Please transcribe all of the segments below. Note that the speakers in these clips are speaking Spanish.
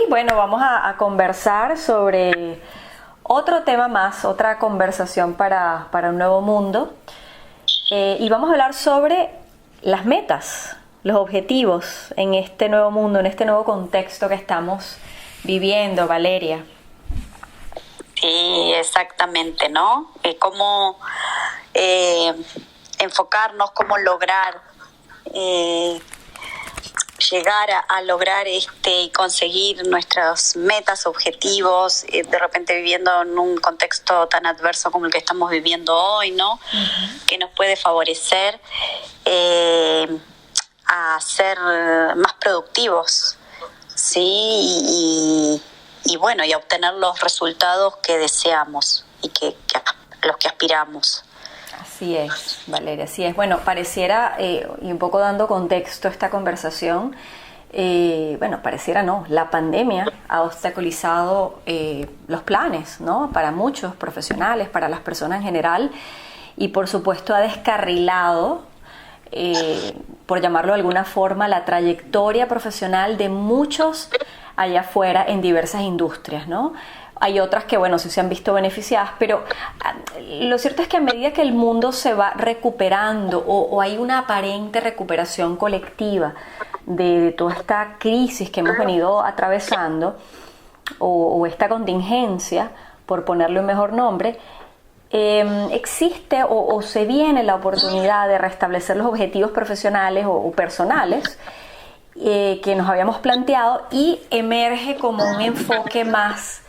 bueno, vamos a conversar sobre otro tema más, otra conversación para un nuevo mundo. Y vamos a hablar sobre las metas, los objetivos en este nuevo mundo, en este nuevo contexto que estamos viviendo, Valeria. Sí, exactamente, ¿no? Cómo enfocarnos, cómo lograr llegar a lograr y conseguir nuestras metas, objetivos, de repente viviendo en un contexto tan adverso como el que estamos viviendo hoy, ¿no? Uh-huh. Que nos puede favorecer a ser más productivos, ¿sí? Y bueno, y a obtener los resultados que deseamos y a los que aspiramos. Así es, Valeria, así es. Bueno, pareciera, y un poco dando contexto a esta conversación, pareciera no, la pandemia ha obstaculizado los planes, ¿no? Para muchos profesionales, para las personas en general, y por supuesto ha descarrilado, por llamarlo de alguna forma, la trayectoria profesional de muchos allá afuera en diversas industrias, ¿no? Hay otras que, bueno, sí se han visto beneficiadas, pero lo cierto es que a medida que el mundo se va recuperando o hay una aparente recuperación colectiva de toda esta crisis que hemos venido atravesando o esta contingencia, por ponerle un mejor nombre, existe o se viene la oportunidad de restablecer los objetivos profesionales o personales que nos habíamos planteado y emerge como un enfoque más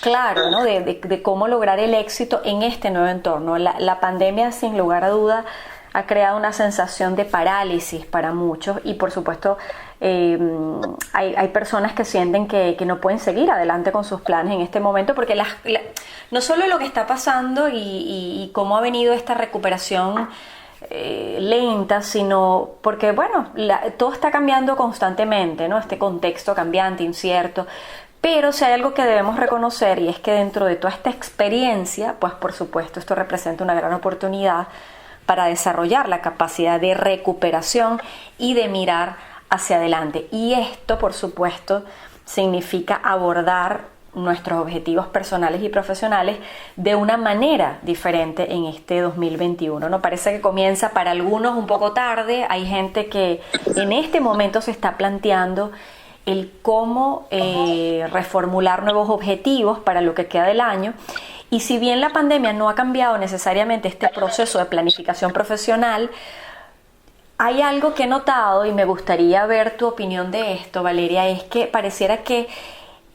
claro, ¿no? de cómo lograr el éxito en este nuevo entorno. La pandemia, sin lugar a duda, ha creado una sensación de parálisis para muchos y, por supuesto, hay personas que sienten que no pueden seguir adelante con sus planes en este momento porque no solo lo que está pasando y cómo ha venido esta recuperación lenta, sino porque, bueno, todo está cambiando constantemente, ¿no? Este contexto cambiante, incierto. Pero si hay algo que debemos reconocer y es que dentro de toda esta experiencia, pues por supuesto esto representa una gran oportunidad para desarrollar la capacidad de recuperación y de mirar hacia adelante. Y esto, por supuesto, significa abordar nuestros objetivos personales y profesionales de una manera diferente en este 2021, ¿no? Parece que comienza para algunos un poco tarde, hay gente que en este momento se está planteando el cómo reformular nuevos objetivos para lo que queda del año. Y si bien la pandemia no ha cambiado necesariamente este proceso de planificación profesional, hay algo que he notado y me gustaría ver tu opinión de esto, Valeria, es que pareciera que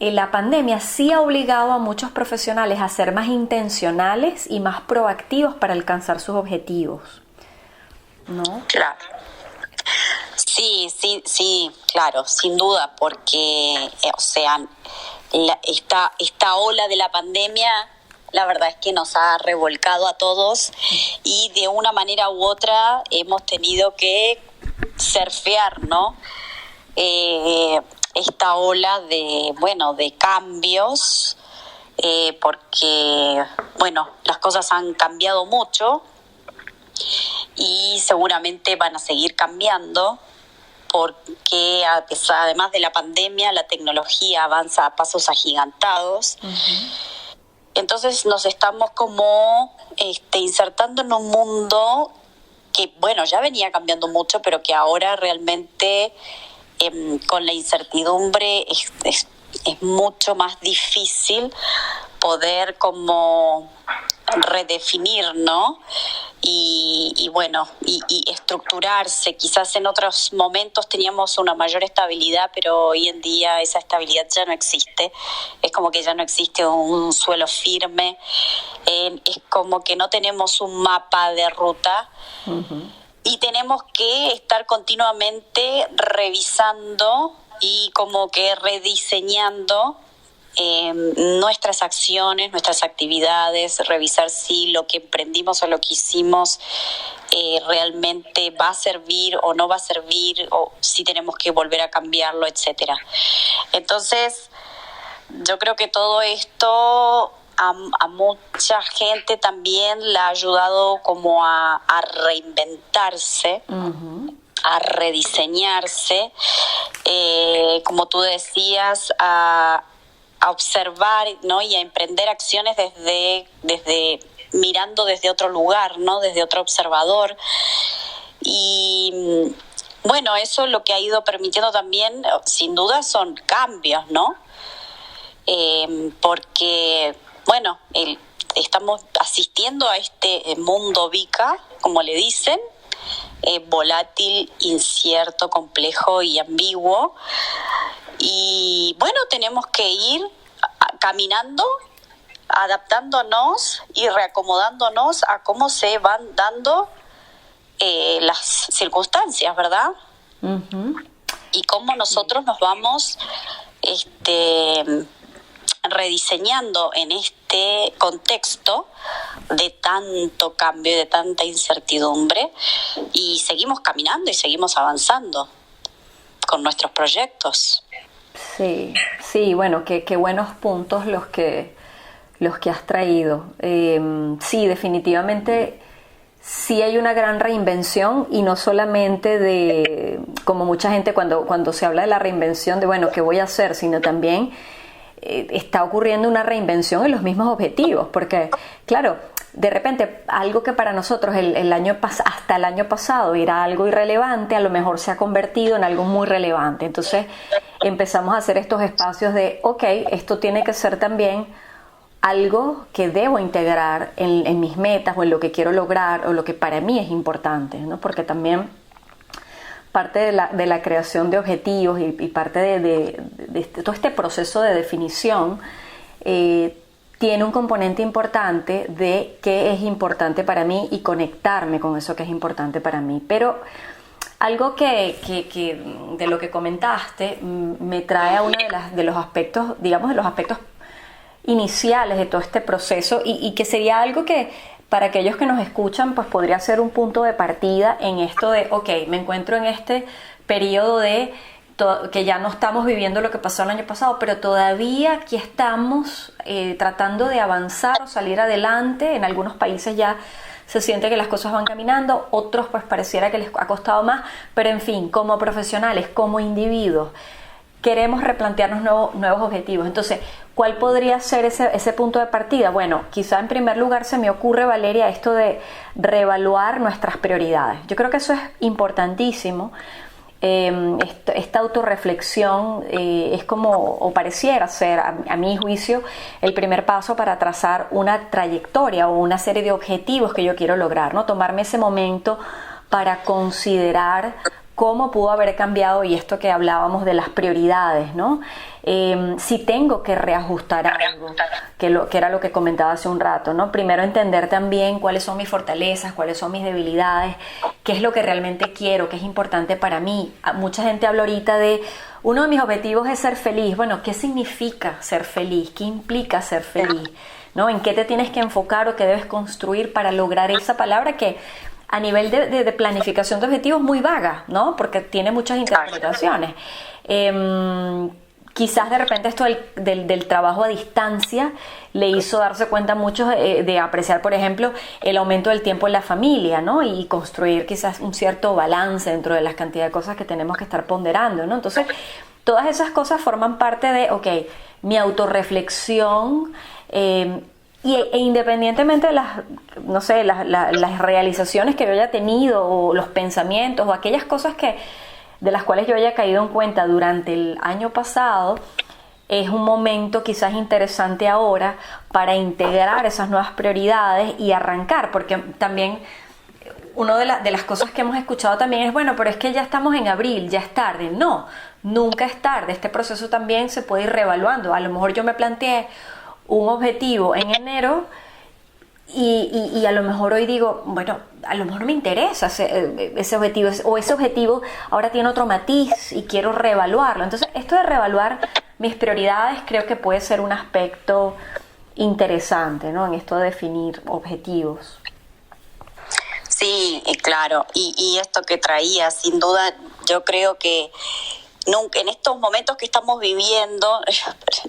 la pandemia sí ha obligado a muchos profesionales a ser más intencionales y más proactivos para alcanzar sus objetivos, ¿no? Claro. Sí, claro, sin duda, porque, esta ola de la pandemia, la verdad es que nos ha revolcado a todos y de una manera u otra hemos tenido que surfear, ¿no? Esta ola de cambios, porque, las cosas han cambiado mucho y seguramente van a seguir cambiando, porque además de la pandemia, la tecnología avanza a pasos agigantados. Uh-huh. Entonces nos estamos como insertando en un mundo que, ya venía cambiando mucho, pero que ahora realmente con la incertidumbre es mucho más difícil poder como redefinir, ¿no? Y estructurarse. Quizás en otros momentos teníamos una mayor estabilidad, pero hoy en día esa estabilidad ya no existe. Es como que ya no existe un suelo firme. Es como que no tenemos un mapa de ruta. Uh-huh. Y tenemos que estar continuamente revisando y como que rediseñando nuestras acciones, nuestras actividades, revisar si lo que emprendimos o lo que hicimos realmente va a servir o no va a servir, o si tenemos que volver a cambiarlo, etcétera. Entonces, yo creo que todo esto a mucha gente también la ha ayudado como a reinventarse. Uh-huh. a rediseñarse, como tú decías, a observar, ¿no? Y a emprender acciones desde mirando desde otro lugar, ¿no? Desde otro observador. Y bueno, eso lo que ha ido permitiendo también, sin duda, son cambios, ¿no? Porque, bueno, estamos asistiendo a este mundo VICA, como le dicen, volátil, incierto, complejo y ambiguo. Y bueno, tenemos que ir caminando, adaptándonos y reacomodándonos a cómo se van dando las circunstancias, ¿verdad? Uh-huh. Y cómo nosotros nos vamos rediseñando en este contexto de tanto cambio y de tanta incertidumbre, y seguimos caminando y seguimos avanzando con nuestros proyectos. Sí, sí, bueno, qué buenos puntos los que has traído. Sí, definitivamente sí hay una gran reinvención, y no solamente de, como mucha gente cuando se habla de la reinvención, de bueno, ¿qué voy a hacer?, sino también está ocurriendo una reinvención en los mismos objetivos, porque claro, de repente algo que para nosotros hasta el año pasado era algo irrelevante, a lo mejor se ha convertido en algo muy relevante. Entonces empezamos a hacer estos espacios de ok, esto tiene que ser también algo que debo integrar en mis metas, o en lo que quiero lograr, o lo que para mí es importante, ¿no? Porque también parte de la creación de objetivos y parte de todo este proceso de definición tiene un componente importante de qué es importante para mí y conectarme con eso que es importante para mí. Pero algo que de lo que comentaste me trae a uno de los aspectos, digamos, de los aspectos iniciales de todo este proceso, y que sería algo que para aquellos que nos escuchan pues podría ser un punto de partida en esto de ok, me encuentro en este periodo de que ya no estamos viviendo lo que pasó el año pasado, pero todavía aquí estamos tratando de avanzar o salir adelante. En algunos países ya se siente que las cosas van caminando, otros pues pareciera que les ha costado más, pero en fin, como profesionales, como individuos, queremos replantearnos nuevos objetivos. Entonces, ¿cuál podría ser ese punto de partida? Bueno, quizá en primer lugar se me ocurre, Valeria, esto de reevaluar nuestras prioridades. Yo creo que eso es importantísimo. Esta autorreflexión es como, o pareciera ser, a mi juicio, el primer paso para trazar una trayectoria o una serie de objetivos que yo quiero lograr, ¿no? Tomarme ese momento para considerar cómo pudo haber cambiado, y esto que hablábamos de las prioridades, ¿no? Si tengo que reajustar algo, que era lo que comentaba hace un rato, ¿no? Primero entender también cuáles son mis fortalezas, cuáles son mis debilidades, qué es lo que realmente quiero, qué es importante para mí. Mucha gente habla ahorita de, uno de mis objetivos es ser feliz. Bueno, ¿qué significa ser feliz? ¿Qué implica ser feliz? ¿No? ¿En qué te tienes que enfocar o qué debes construir para lograr esa palabra que a nivel de planificación de objetivos muy vaga, ¿no? Porque tiene muchas interpretaciones. Quizás de repente esto del trabajo a distancia le hizo darse cuenta a muchos de apreciar, por ejemplo, el aumento del tiempo en la familia, ¿no? Y construir quizás un cierto balance dentro de las cantidades de cosas que tenemos que estar ponderando, ¿no? Entonces, todas esas cosas forman parte de, ok, mi autorreflexión, e independientemente de las, no sé, las realizaciones que yo haya tenido, o los pensamientos, o aquellas cosas de las cuales yo haya caído en cuenta durante el año pasado, es un momento quizás interesante ahora para integrar esas nuevas prioridades y arrancar, porque también una de las cosas que hemos escuchado también es, bueno, pero es que ya estamos en abril, ya es tarde. No, nunca es tarde. Este proceso también se puede ir reevaluando. A lo mejor yo me planteé un objetivo en enero y a lo mejor hoy digo, bueno, a lo mejor me interesa ese objetivo, o ese objetivo ahora tiene otro matiz y quiero reevaluarlo. Entonces, esto de reevaluar mis prioridades creo que puede ser un aspecto interesante, ¿no? En esto de definir objetivos. Sí, claro. Y esto que traía, sin duda, yo creo que nunca, en estos momentos que estamos viviendo,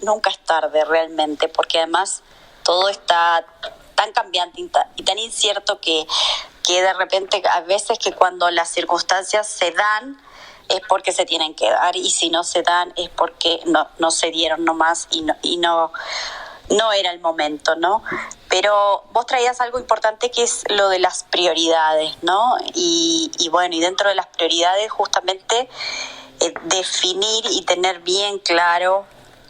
nunca es tarde realmente, porque además todo está tan cambiante y tan incierto que de repente a veces que cuando las circunstancias se dan es porque se tienen que dar, y si no se dan es porque no se dieron nomás y no era el momento, ¿no? Pero vos traías algo importante que es lo de las prioridades, ¿no? Y bueno, y dentro de las prioridades justamente definir y tener bien claro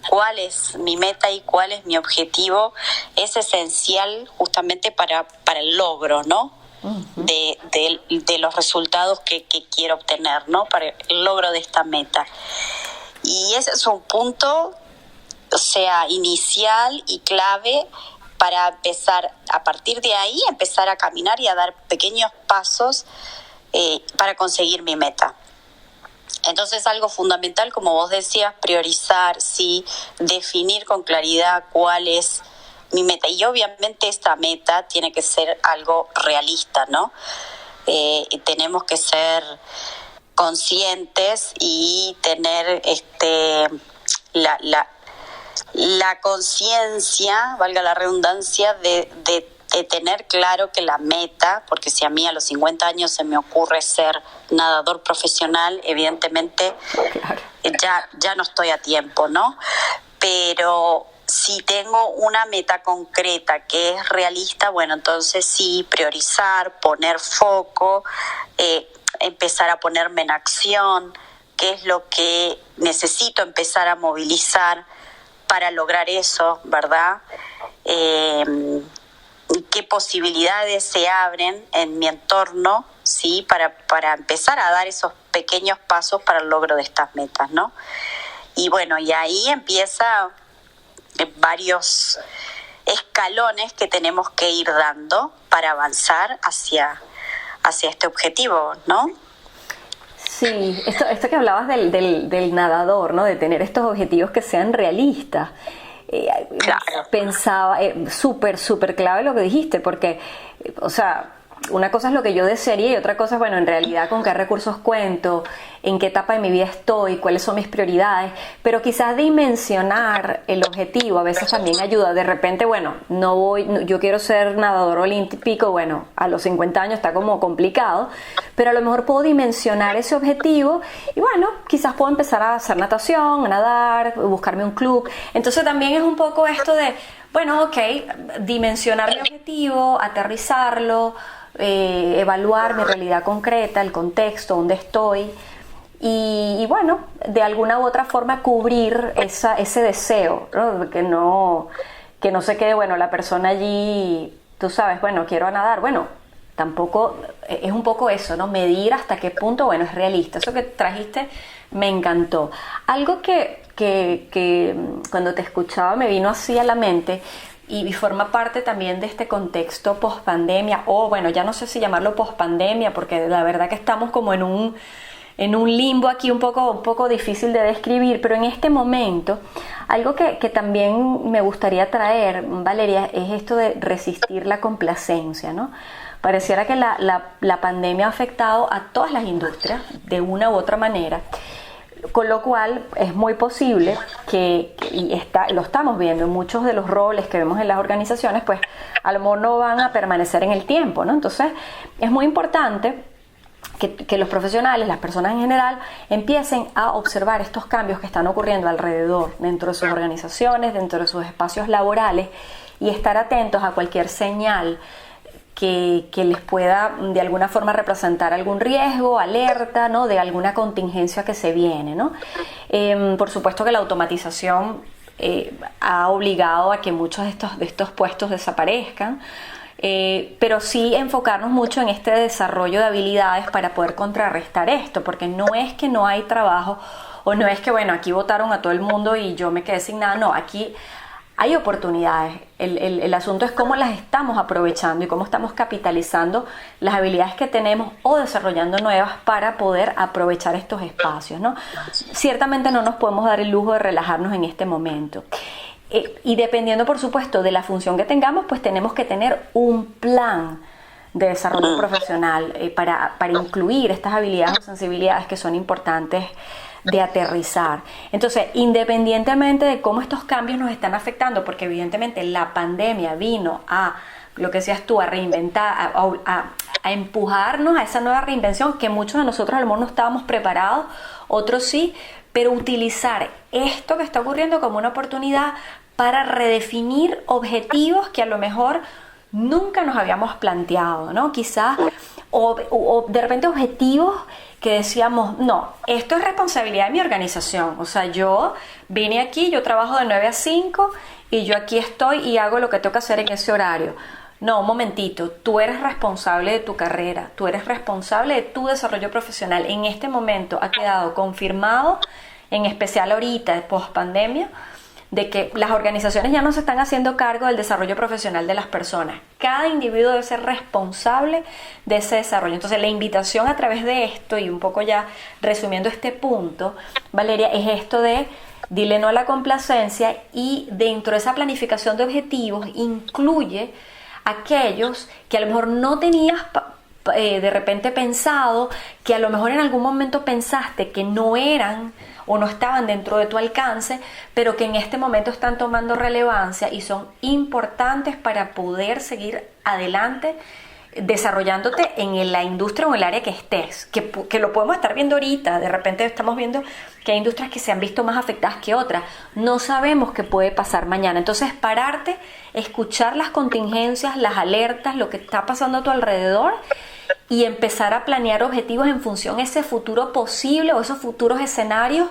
cuál es mi meta y cuál es mi objetivo es esencial justamente para el logro, ¿no? De los resultados que quiero obtener, ¿no? Para el logro de esta meta. Y ese es un punto, o sea, inicial y clave para empezar, a partir de ahí, empezar a caminar y a dar pequeños pasos para conseguir mi meta. Entonces, algo fundamental, como vos decías, priorizar, sí, definir con claridad cuál es mi meta. Y obviamente esta meta tiene que ser algo realista, ¿no? Tenemos que ser conscientes y tener la conciencia, valga la redundancia, de tener claro que la meta, porque si a mí a los 50 años se me ocurre ser nadador profesional, evidentemente ya no estoy a tiempo, ¿no? Pero si tengo una meta concreta que es realista, bueno, entonces sí, priorizar, poner foco, empezar a ponerme en acción, qué es lo que necesito empezar a movilizar para lograr eso, ¿verdad? Qué posibilidades se abren en mi entorno, ¿sí? Para empezar a dar esos pequeños pasos para el logro de estas metas, ¿no? Y bueno, y ahí empieza varios escalones que tenemos que ir dando para avanzar hacia este objetivo, ¿no? Sí, esto que hablabas del nadador, ¿no? De tener estos objetivos que sean realistas. Claro. Pensaba, súper clave lo que dijiste, porque, o sea, una cosa es lo que yo desearía y otra cosa es, bueno, en realidad con qué recursos cuento, en qué etapa de mi vida estoy, cuáles son mis prioridades, pero quizás dimensionar el objetivo a veces también ayuda. De repente, bueno, yo quiero ser nadador olímpico, bueno, a los 50 años está como complicado, pero a lo mejor puedo dimensionar ese objetivo y bueno, quizás puedo empezar a hacer natación, a nadar, buscarme un club. Entonces también es un poco esto de, bueno, ok, dimensionar mi objetivo, aterrizarlo, evaluar mi realidad concreta, el contexto, dónde estoy y bueno, de alguna u otra forma cubrir ese deseo, ¿no? Que no se quede, bueno, la persona allí, tú sabes, bueno, quiero nadar, bueno, tampoco, es un poco eso, ¿no? Medir hasta qué punto, bueno, es realista. Eso que trajiste me encantó. Algo que cuando te escuchaba me vino así a la mente y forma parte también de este contexto post-pandemia, o bueno, ya no sé si llamarlo post-pandemia, porque la verdad que estamos como en un limbo aquí un poco difícil de describir, pero en este momento, algo que también me gustaría traer, Valeria, es esto de resistir la complacencia, ¿no? Pareciera que la pandemia ha afectado a todas las industrias de una u otra manera, con lo cual es muy posible lo estamos viendo en muchos de los roles que vemos en las organizaciones, pues a lo mejor no van a permanecer en el tiempo, ¿no? Entonces es muy importante que los profesionales, las personas en general, empiecen a observar estos cambios que están ocurriendo alrededor, dentro de sus organizaciones, dentro de sus espacios laborales, y estar atentos a cualquier señal que les pueda de alguna forma representar algún riesgo, alerta, ¿no? De alguna contingencia que se viene, ¿no? Por supuesto que la automatización ha obligado a que muchos de estos puestos desaparezcan, pero sí enfocarnos mucho en este desarrollo de habilidades para poder contrarrestar esto, porque no es que no hay trabajo o no es que, bueno, aquí votaron a todo el mundo y yo me quedé sin nada, no, aquí hay oportunidades. El asunto es cómo las estamos aprovechando y cómo estamos capitalizando las habilidades que tenemos o desarrollando nuevas para poder aprovechar estos espacios, ¿no? Ciertamente no nos podemos dar el lujo de relajarnos en este momento. Y dependiendo, por supuesto, de la función que tengamos, pues tenemos que tener un plan de desarrollo profesional para incluir estas habilidades o sensibilidades que son importantes de aterrizar. Entonces, independientemente de cómo estos cambios nos están afectando, porque evidentemente la pandemia vino a, lo que decías tú, a reinventar, a empujarnos a esa nueva reinvención que muchos de nosotros a lo mejor no estábamos preparados, otros sí, pero utilizar esto que está ocurriendo como una oportunidad para redefinir objetivos que a lo mejor nunca nos habíamos planteado, ¿no? Quizás, o de repente objetivos que decíamos, no, esto es responsabilidad de mi organización, o sea, yo vine aquí, yo trabajo de 9 a 5 y yo aquí estoy y hago lo que tengo que hacer en ese horario. No, un momentito, tú eres responsable de tu carrera, tú eres responsable de tu desarrollo profesional. En este momento ha quedado confirmado, en especial ahorita, post pandemia, de que las organizaciones ya no se están haciendo cargo del desarrollo profesional de las personas. Cada individuo debe ser responsable de ese desarrollo. Entonces, la invitación a través de esto, y un poco ya resumiendo este punto, Valeria, es esto de dile no a la complacencia, y dentro de esa planificación de objetivos incluye aquellos que a lo mejor no tenías de repente pensado, que a lo mejor en algún momento pensaste que no eran o no estaban dentro de tu alcance, pero que en este momento están tomando relevancia y son importantes para poder seguir adelante desarrollándote en la industria o en el área que estés, que lo podemos estar viendo ahorita. De repente estamos viendo que hay industrias que se han visto más afectadas que otras, no sabemos qué puede pasar mañana. Entonces, pararte, escuchar las contingencias, las alertas, lo que está pasando a tu alrededor, y empezar a planear objetivos en función de ese futuro posible o esos futuros escenarios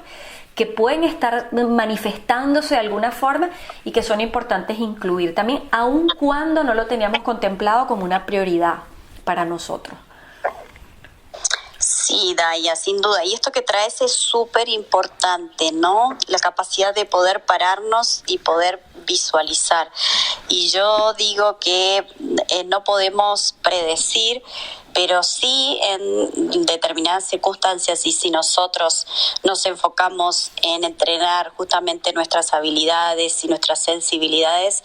que pueden estar manifestándose de alguna forma y que son importantes incluir también, aun cuando no lo teníamos contemplado como una prioridad para nosotros. Sí, Daya, sin duda. Y esto que traes es súper importante, ¿no? La capacidad de poder pararnos y poder visualizar. Y yo digo que no podemos predecir, pero sí en determinadas circunstancias, y si nosotros nos enfocamos en entrenar justamente nuestras habilidades y nuestras sensibilidades,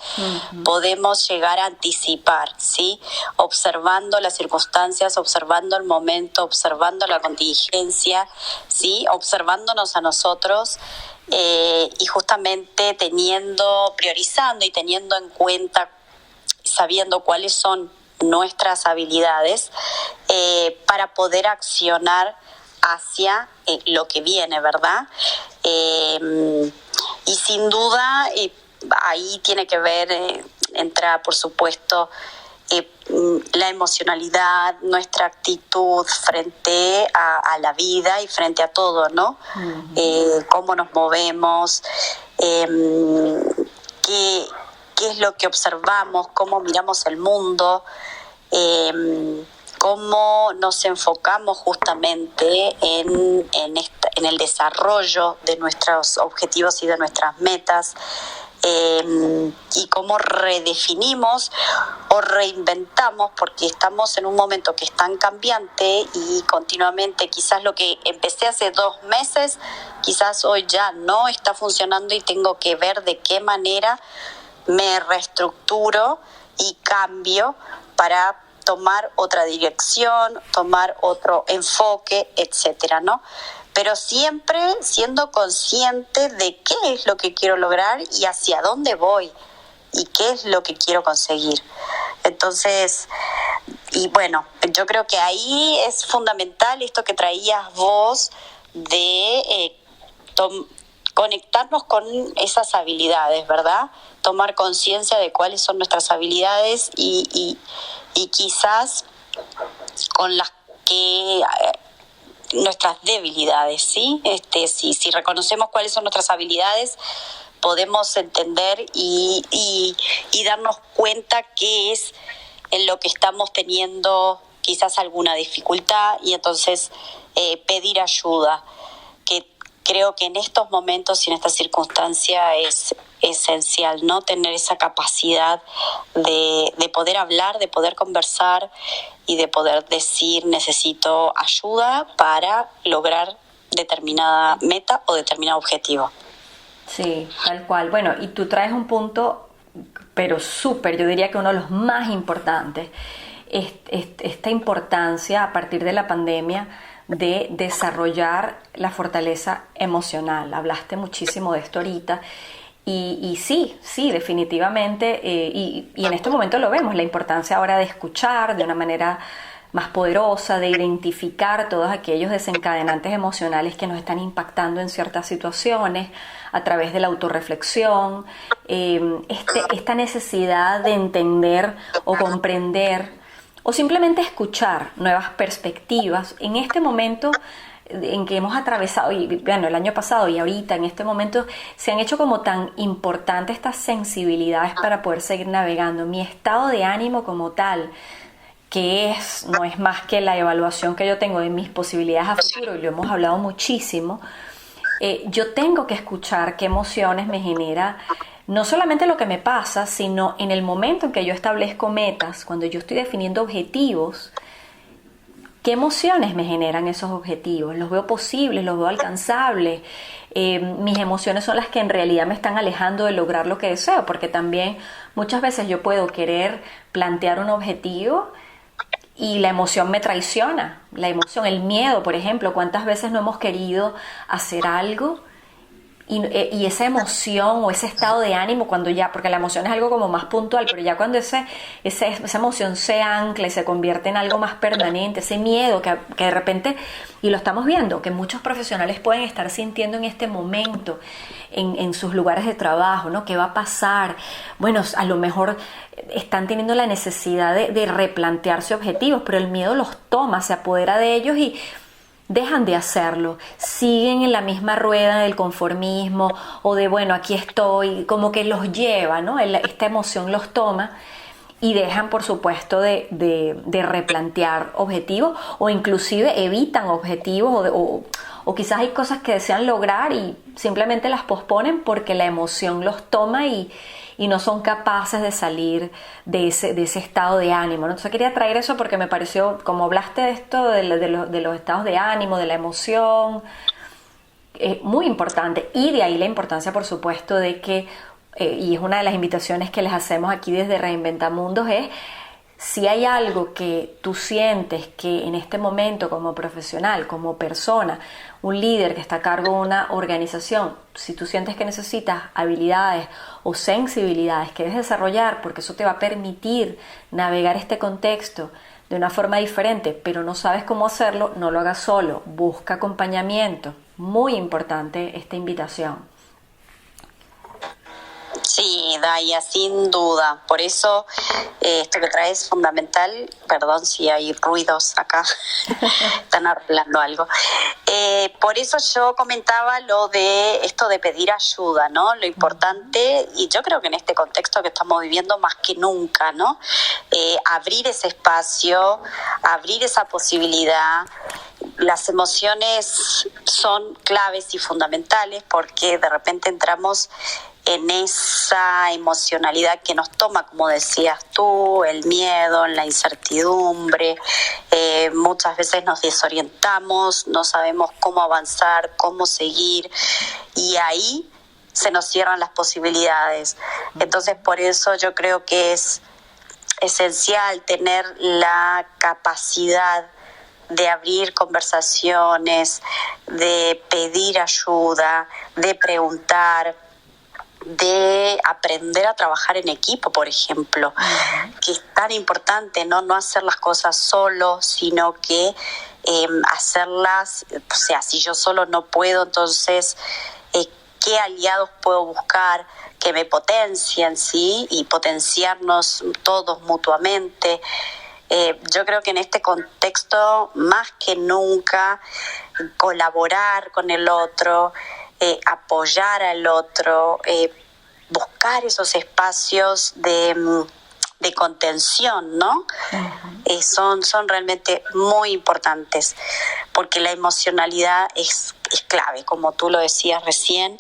podemos llegar a anticipar, ¿sí? Observando las circunstancias, observando el momento, observando la contingencia, ¿sí? Observándonos a nosotros, y justamente priorizando y teniendo en cuenta, sabiendo cuáles son nuestras habilidades, para poder accionar hacia lo que viene, ¿verdad? Y sin duda ahí tiene que ver, entra por supuesto la emocionalidad, nuestra actitud frente a la vida y frente a todo, ¿no? Cómo nos movemos, qué es lo que observamos, cómo miramos el mundo, cómo nos enfocamos justamente en el desarrollo de nuestros objetivos y de nuestras metas, y cómo redefinimos o reinventamos, porque estamos en un momento que es tan cambiante y continuamente quizás lo que empecé hace 2 meses, quizás hoy ya no está funcionando y tengo que ver de qué manera me reestructuro y cambio para tomar otra dirección, tomar otro enfoque, etcétera, ¿no? Pero siempre siendo consciente de qué es lo que quiero lograr y hacia dónde voy y qué es lo que quiero conseguir. Entonces, y bueno, yo creo que ahí es fundamental esto que traías vos de conectarnos con esas habilidades, ¿verdad? Tomar conciencia de cuáles son nuestras habilidades y quizás con las que nuestras debilidades, ¿sí? Si reconocemos cuáles son nuestras habilidades, podemos entender y darnos cuenta qué es en lo que estamos teniendo quizás alguna dificultad, y entonces pedir ayuda, que creo que en estos momentos y en esta circunstancia es esencial, ¿no? Tener esa capacidad de poder hablar, de poder conversar y de poder decir necesito ayuda para lograr determinada meta o determinado objetivo. Sí, tal cual. Bueno, y tú traes un punto, pero súper, yo diría que uno de los más importantes, esta importancia a partir de la pandemia de desarrollar la fortaleza emocional. Hablaste muchísimo de esto ahorita y sí, definitivamente, y en este momento lo vemos, la importancia ahora de escuchar de una manera más poderosa, de identificar todos aquellos desencadenantes emocionales que nos están impactando en ciertas situaciones a través de la autorreflexión, esta necesidad de entender o comprender o simplemente escuchar nuevas perspectivas en este momento en que hemos atravesado, y bueno, el año pasado y ahorita en este momento se han hecho como tan importantes estas sensibilidades para poder seguir navegando. Mi estado de ánimo como tal, que no es más que la evaluación que yo tengo de mis posibilidades a futuro, y lo hemos hablado muchísimo, yo tengo que escuchar qué emociones me genera, no solamente lo que me pasa, sino en el momento en que yo establezco metas, cuando yo estoy definiendo objetivos, qué emociones me generan esos objetivos, los veo posibles, los veo alcanzables, mis emociones son las que en realidad me están alejando de lograr lo que deseo, porque también muchas veces yo puedo querer plantear un objetivo y la emoción me traiciona, la emoción, el miedo, por ejemplo, cuántas veces no hemos querido hacer algo y esa emoción o ese estado de ánimo cuando ya, porque la emoción es algo como más puntual, pero ya cuando esa emoción se ancla y se convierte en algo más permanente, ese miedo que de repente, y lo estamos viendo, que muchos profesionales pueden estar sintiendo en este momento en sus lugares de trabajo, ¿no? ¿Qué va a pasar? Bueno, a lo mejor están teniendo la necesidad de replantearse objetivos, pero el miedo los toma, se apodera de ellos y dejan de hacerlo, siguen en la misma rueda del conformismo o de bueno, aquí estoy, como que los lleva, ¿no? Esta emoción los toma y dejan, por supuesto, de replantear objetivos o inclusive evitan objetivos o quizás hay cosas que desean lograr y simplemente las posponen porque la emoción los toma y no son capaces de salir de ese estado de ánimo, ¿no? Entonces quería traer eso porque me pareció, como hablaste de esto, de los estados de ánimo, de la emoción, muy importante. Y de ahí la importancia, por supuesto, de que, y es una de las invitaciones que les hacemos aquí desde Reinventa Mundos, es si hay algo que tú sientes que en este momento como profesional, como persona, un líder que está a cargo de una organización, si tú sientes que necesitas habilidades o sensibilidades que debes desarrollar, porque eso te va a permitir navegar este contexto de una forma diferente, pero no sabes cómo hacerlo, no lo hagas solo, busca acompañamiento. Muy importante esta invitación. Sí, Daya, sin duda. Por eso esto que traes es fundamental. Perdón si hay ruidos acá, están arreglando algo. Por eso yo comentaba lo de esto de pedir ayuda, ¿no? Lo importante, y yo creo que en este contexto que estamos viviendo más que nunca, ¿no? Abrir ese espacio, abrir esa posibilidad. Las emociones son claves y fundamentales porque de repente entramos en esa emocionalidad que nos toma, como decías tú, el miedo, la incertidumbre, muchas veces nos desorientamos, no sabemos cómo avanzar, cómo seguir, y ahí se nos cierran las posibilidades. Entonces, por eso yo creo que es esencial tener la capacidad de abrir conversaciones, de pedir ayuda, de preguntar, de aprender a trabajar en equipo, por ejemplo, que es tan importante, no hacer las cosas solo, sino que hacerlas, o sea, si yo solo no puedo, entonces qué aliados puedo buscar que me potencien, ¿sí? Y potenciarnos todos mutuamente. Yo creo que en este contexto, más que nunca, colaborar con el otro, apoyar al otro, buscar esos espacios de contención, ¿no? Son realmente muy importantes, porque la emocionalidad es clave, como tú lo decías recién,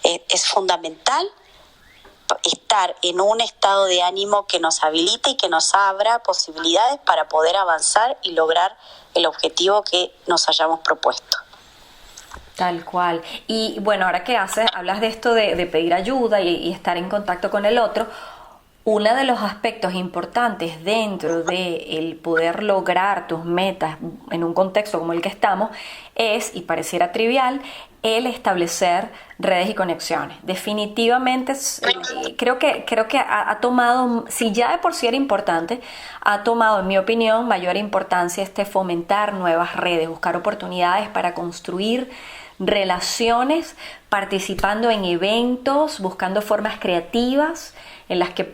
es fundamental estar en un estado de ánimo que nos habilite y que nos abra posibilidades para poder avanzar y lograr el objetivo que nos hayamos propuesto. Tal cual. Y bueno, ahora que hablas de esto de pedir ayuda y estar en contacto con el otro, uno de los aspectos importantes dentro de el poder lograr tus metas en un contexto como el que estamos es, y pareciera trivial, el establecer redes y conexiones. Definitivamente creo que ha tomado, si ya de por sí era importante, ha tomado, en mi opinión, mayor importancia fomentar nuevas redes, buscar oportunidades para construir relaciones, participando en eventos, buscando formas creativas en las que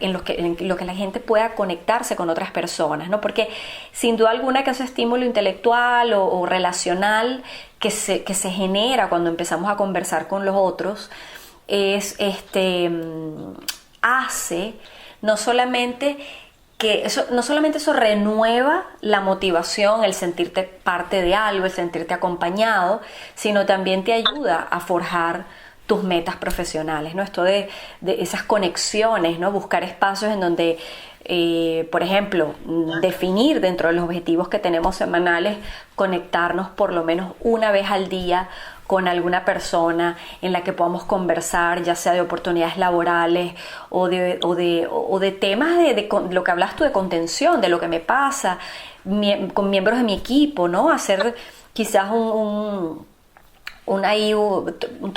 en lo que la gente pueda conectarse con otras personas, ¿no? Porque sin duda alguna que ese estímulo intelectual o relacional que se genera cuando empezamos a conversar con los otros hace no solamente eso renueva la motivación, el sentirte parte de algo, el sentirte acompañado, sino también te ayuda a forjar tus metas profesionales, ¿no? Esto de esas conexiones, ¿no? Buscar espacios en donde, por ejemplo, definir dentro de los objetivos que tenemos semanales, conectarnos por lo menos una vez al día con alguna persona en la que podamos conversar, ya sea de oportunidades laborales o de temas de lo que hablas tú, de contención, de lo que me pasa, con miembros de mi equipo, ¿no? Hacer quizás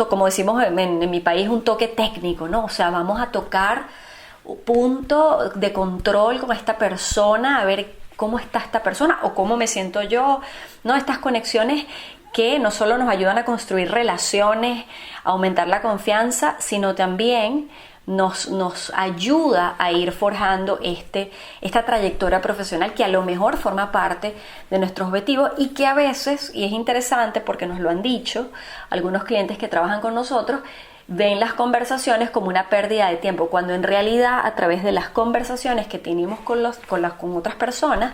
como decimos en mi país, un toque técnico, ¿no? O sea, vamos a tocar punto de control con esta persona, a ver cómo está esta persona o cómo me siento yo, ¿no? Estas conexiones que no solo nos ayudan a construir relaciones, a aumentar la confianza, sino también nos ayuda a ir forjando esta trayectoria profesional que a lo mejor forma parte de nuestros objetivos y que a veces, y es interesante porque nos lo han dicho algunos clientes que trabajan con nosotros, ven las conversaciones como una pérdida de tiempo, cuando en realidad a través de las conversaciones que tenemos con otras personas,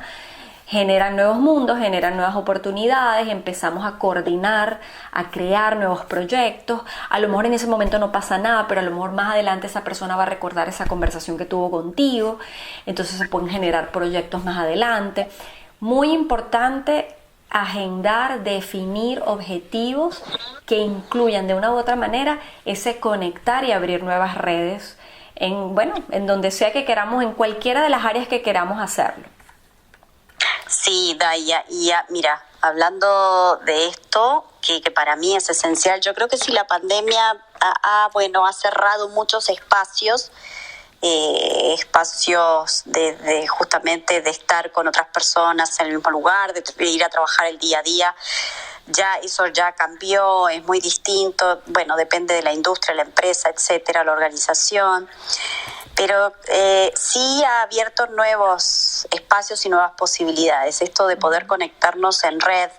generan nuevos mundos, generan nuevas oportunidades, empezamos a coordinar, a crear nuevos proyectos. A lo mejor en ese momento no pasa nada, pero a lo mejor más adelante esa persona va a recordar esa conversación que tuvo contigo, entonces se pueden generar proyectos más adelante. Muy importante agendar, definir objetivos que incluyan de una u otra manera ese conectar y abrir nuevas redes en donde sea que queramos, en cualquiera de las áreas que queramos hacerlo. Sí, Daya, y mira, hablando de esto, que para mí es esencial, yo creo que si la pandemia ha cerrado muchos espacios, de justamente de estar con otras personas en el mismo lugar, de ir a trabajar el día a día, eso ya cambió, es muy distinto, depende de la industria, la empresa, etcétera, la organización. Pero sí ha abierto nuevos espacios y nuevas posibilidades. Esto de poder conectarnos en red.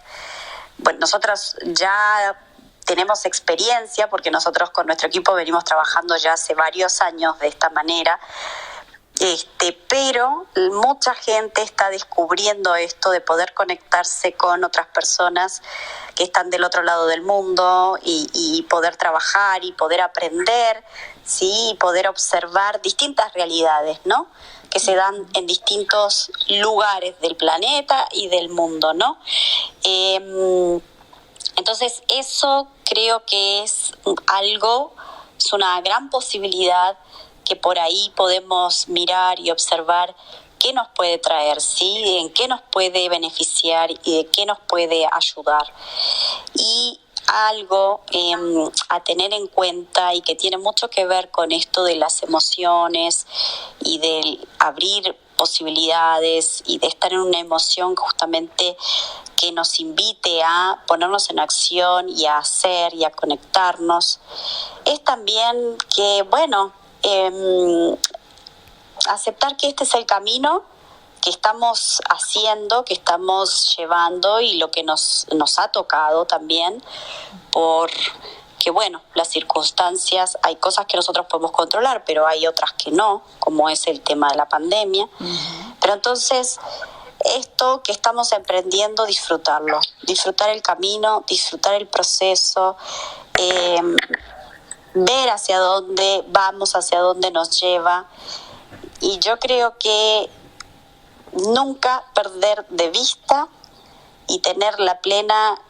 Bueno, nosotros ya tenemos experiencia porque nosotros con nuestro equipo venimos trabajando ya hace varios años de esta manera. Pero mucha gente está descubriendo esto de poder conectarse con otras personas que están del otro lado del mundo y poder trabajar y poder aprender, sí, y poder observar distintas realidades, ¿no? Que se dan en distintos lugares del planeta y del mundo, ¿no? Entonces eso creo que es una gran posibilidad que por ahí podemos mirar y observar qué nos puede traer, ¿sí? En qué nos puede beneficiar y de qué nos puede ayudar. Y algo a tener en cuenta y que tiene mucho que ver con esto de las emociones y de abrir posibilidades y de estar en una emoción justamente que nos invite a ponernos en acción y a hacer y a conectarnos, es también que, aceptar que este es el camino que estamos haciendo, que estamos llevando y lo que nos ha tocado también, porque las circunstancias, hay cosas que nosotros podemos controlar, pero hay otras que no, como es el tema de la pandemia. Uh-huh. Pero entonces, esto que estamos emprendiendo, disfrutarlo, disfrutar el camino, disfrutar el proceso, ver hacia dónde vamos, hacia dónde nos lleva. Y yo creo que nunca perder de vista y tener la plena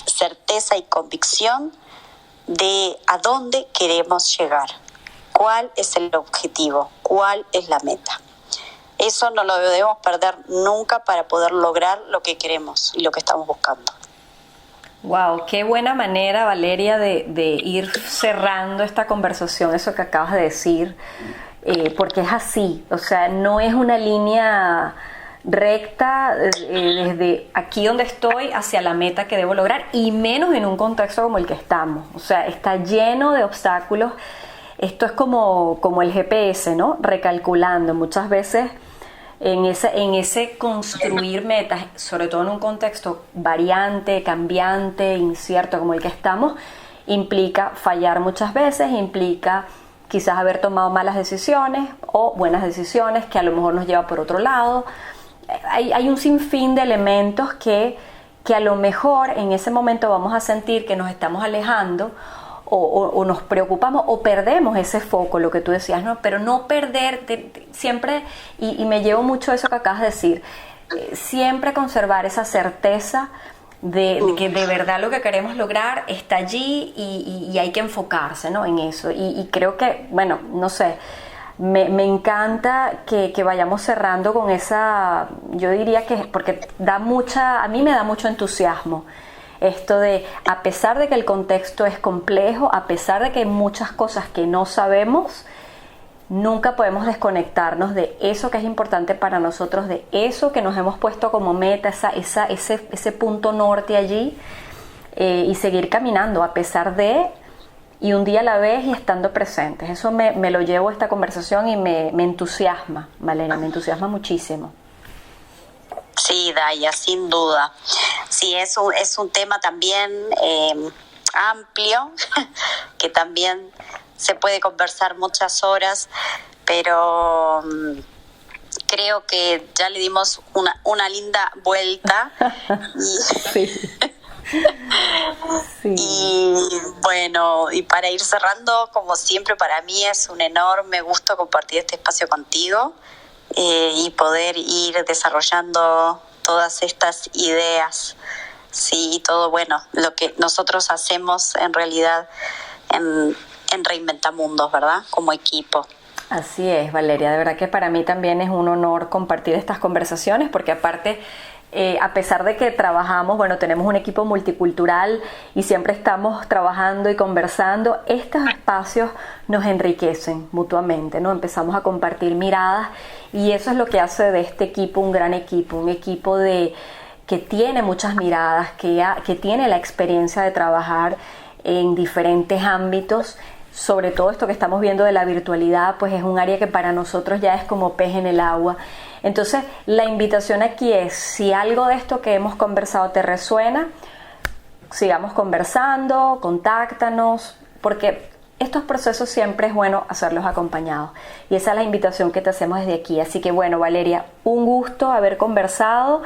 certeza y convicción de a dónde queremos llegar. ¿Cuál es el objetivo? ¿Cuál es la meta? Eso no lo debemos perder nunca para poder lograr lo que queremos y lo que estamos buscando. Wow, qué buena manera, Valeria, de ir cerrando esta conversación, eso que acabas de decir, porque es así, o sea, no es una línea recta desde aquí donde estoy hacia la meta que debo lograr, y menos en un contexto como el que estamos. O sea, está lleno de obstáculos. Esto es como el GPS, ¿no? Recalculando. Muchas veces en ese construir metas, sobre todo en un contexto variante, cambiante, incierto como el que estamos, implica fallar muchas veces, implica quizás haber tomado malas decisiones o buenas decisiones que a lo mejor nos lleva por otro lado. Hay un sinfín de elementos que a lo mejor en ese momento vamos a sentir que nos estamos alejando o nos preocupamos o perdemos ese foco, lo que tú decías, ¿no? Pero no perder siempre, y me llevo mucho eso que acabas de decir, siempre conservar esa certeza de que de verdad lo que queremos lograr está allí y hay que enfocarse, ¿no? En eso. Y creo que, bueno, no sé, me encanta que vayamos cerrando con esa, yo diría que, porque a mí me da mucho entusiasmo esto de, a pesar de que el contexto es complejo, a pesar de que hay muchas cosas que no sabemos, nunca podemos desconectarnos de eso que es importante para nosotros, de eso que nos hemos puesto como meta, ese punto norte allí, y seguir caminando a pesar de, y un día a la vez y estando presentes. Eso me lo llevo a esta conversación y me entusiasma, Valeria, me entusiasma muchísimo. Sí, Daya, sin duda. Sí, es un tema también amplio, que también se puede conversar muchas horas, pero creo que ya le dimos una linda vuelta. Sí. Sí. Y bueno, y para ir cerrando, como siempre, para mí es un enorme gusto compartir este espacio contigo, y poder ir desarrollando todas estas ideas, sí, todo, bueno, lo que nosotros hacemos en realidad en Reinventamundos, ¿verdad? Como equipo. Así es, Valeria, de verdad que para mí también es un honor compartir estas conversaciones, porque aparte, a pesar de que trabajamos, bueno, tenemos un equipo multicultural y siempre estamos trabajando y conversando, estos espacios nos enriquecen mutuamente, ¿no? Empezamos a compartir miradas y eso es lo que hace de este equipo un gran equipo, un equipo que tiene muchas miradas, que tiene la experiencia de trabajar en diferentes ámbitos. Sobre todo esto que estamos viendo de la virtualidad, pues es un área que para nosotros ya es como pez en el agua. Entonces, la invitación aquí es, si algo de esto que hemos conversado te resuena, sigamos conversando, contáctanos, porque estos procesos siempre es bueno hacerlos acompañados. Y esa es la invitación que te hacemos desde aquí. Así que bueno, Valeria, un gusto haber conversado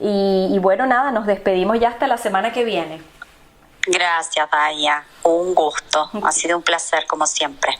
y bueno, nada, nos despedimos ya hasta la semana que viene. Gracias, Daya. Un gusto. Ha sido un placer, como siempre.